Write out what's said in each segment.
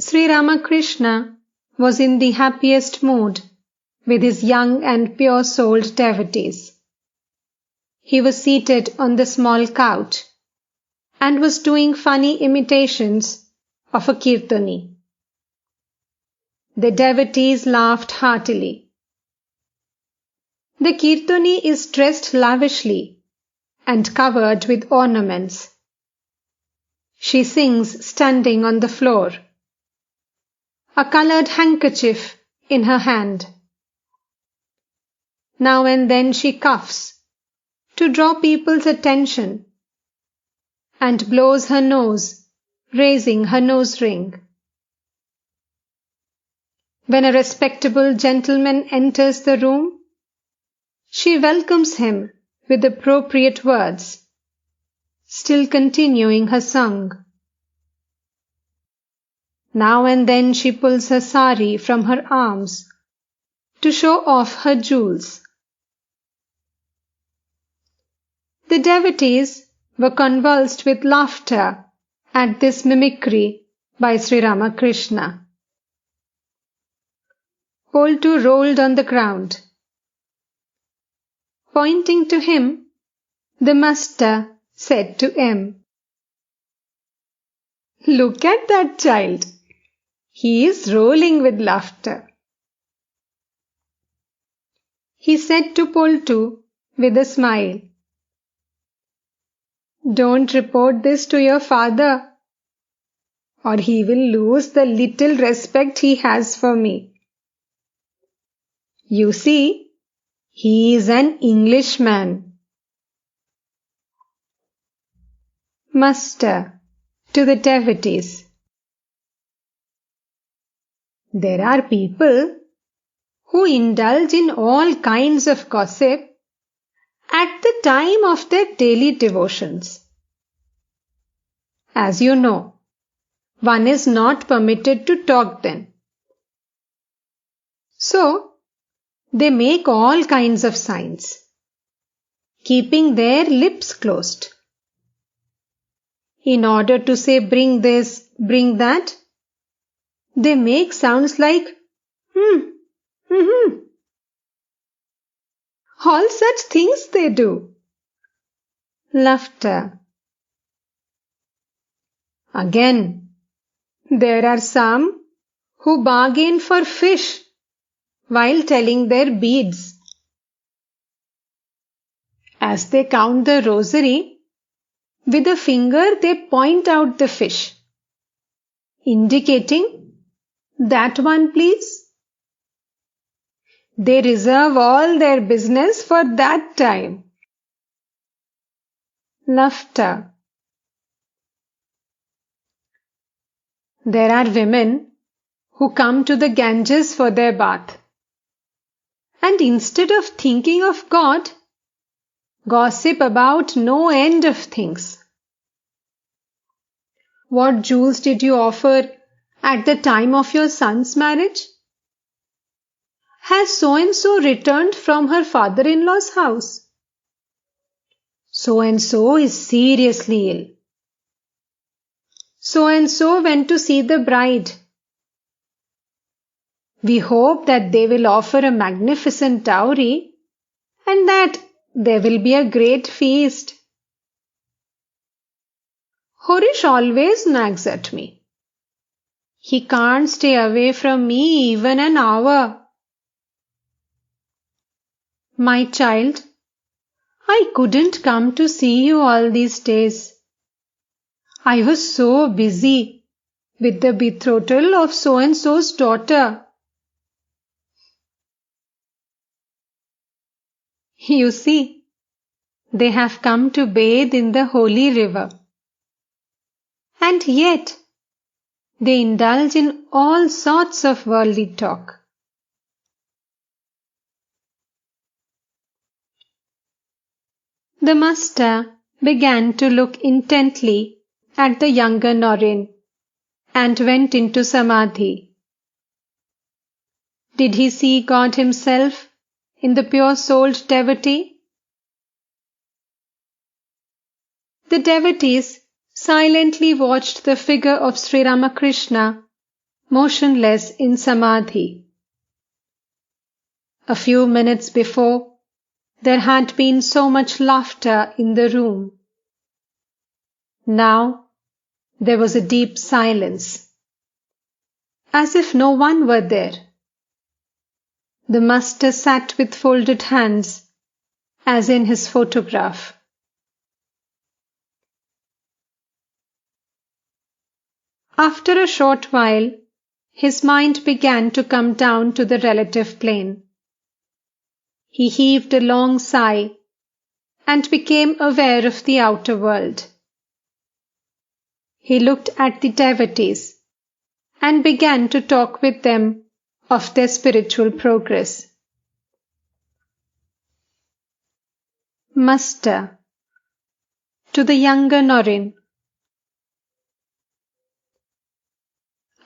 Sri Ramakrishna was in the happiest mood with his young and pure-souled devotees. He was seated on the small couch and was doing funny imitations of a kirtani. The devotees laughed heartily. The kirtani is dressed lavishly and covered with ornaments. She sings standing on the floor, a colored handkerchief in her hand. Now and then she coughs to draw people's attention and blows her nose, raising her nose ring. When a respectable gentleman enters the room, she welcomes him with appropriate words, still continuing her song. Now and then she pulls her sari from her arms to show off her jewels. The devotees were convulsed with laughter at this mimicry by Sri Ramakrishna. Poltu rolled on the ground. Pointing to him, the master said to him, "Look at that child. He is rolling with laughter." He said to Poltu with a smile, "Don't report this to your father, or he will lose the little respect he has for me. You see, he is an Englishman." Master to the devotees: There are people who indulge in all kinds of gossip at the time of their daily devotions. As you know, one is not permitted to talk then. So, they make all kinds of signs, keeping their lips closed. In order to say bring this, bring that, they make sounds like All such things they do. Laughter. Again, there are some who bargain for fish while telling their beads. As they count the rosary, with a finger they point out the fish, indicating, "That one, please." They reserve all their business for that time. Laughter. There are women who come to the Ganges for their bath, and instead of thinking of God, gossip about no end of things. What jewels did you offer at the time of your son's marriage? Has so-and-so returned from her father-in-law's house? So-and-so is seriously ill. So-and-so went to see the bride. We hope that they will offer a magnificent dowry and that there will be a great feast. Horish always nags at me. He can't stay away from me even an hour. My child, I couldn't come to see you all these days. I was so busy with the betrothal of so-and-so's daughter. You see, they have come to bathe in the holy river. And yet, they indulge in all sorts of worldly talk. The master began to look intently at the younger Naren and went into samadhi. Did he see God himself in the pure-souled devotee? The devotees silently watched the figure of Sri Ramakrishna motionless in samadhi. A few minutes before, there had been so much laughter in the room. Now, there was a deep silence, as if no one were there. The master sat with folded hands, as in his photograph. After a short while, his mind began to come down to the relative plane. He heaved a long sigh and became aware of the outer world. He looked at the devotees and began to talk with them of their spiritual progress. Master, to the younger Norin,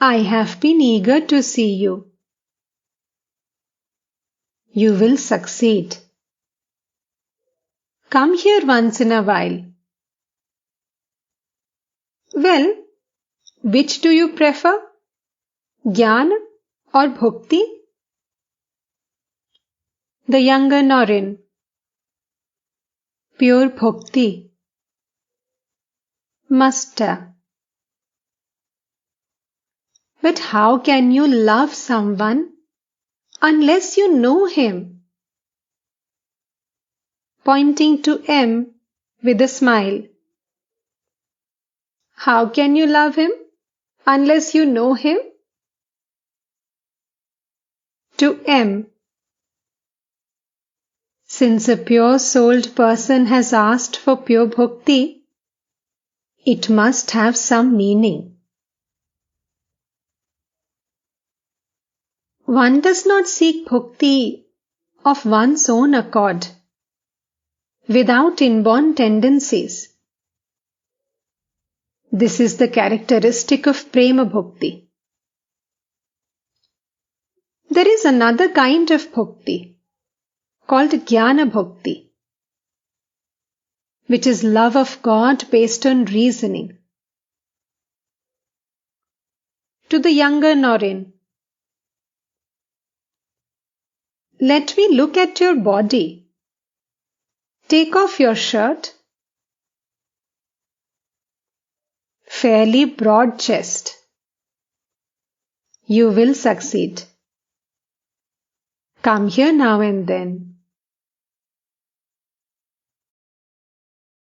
I have been eager to see you. You will succeed. Come here once in a while. Well, which do you prefer? Jnana or Bhakti? The younger Norin, pure Bhakti. Master, but how can you love someone unless you know him? Pointing to M with a smile. How can you love him unless you know him? To M. Since a pure-souled person has asked for pure bhakti, it must have some meaning. One does not seek bhakti of one's own accord, without inborn tendencies. This is the characteristic of prema bhakti. There is another kind of bhakti, called jnana bhakti, which is love of God based on reasoning. To the younger Norin, let me look at your body. Take off your shirt. Fairly broad chest. You will succeed. Come here now and then.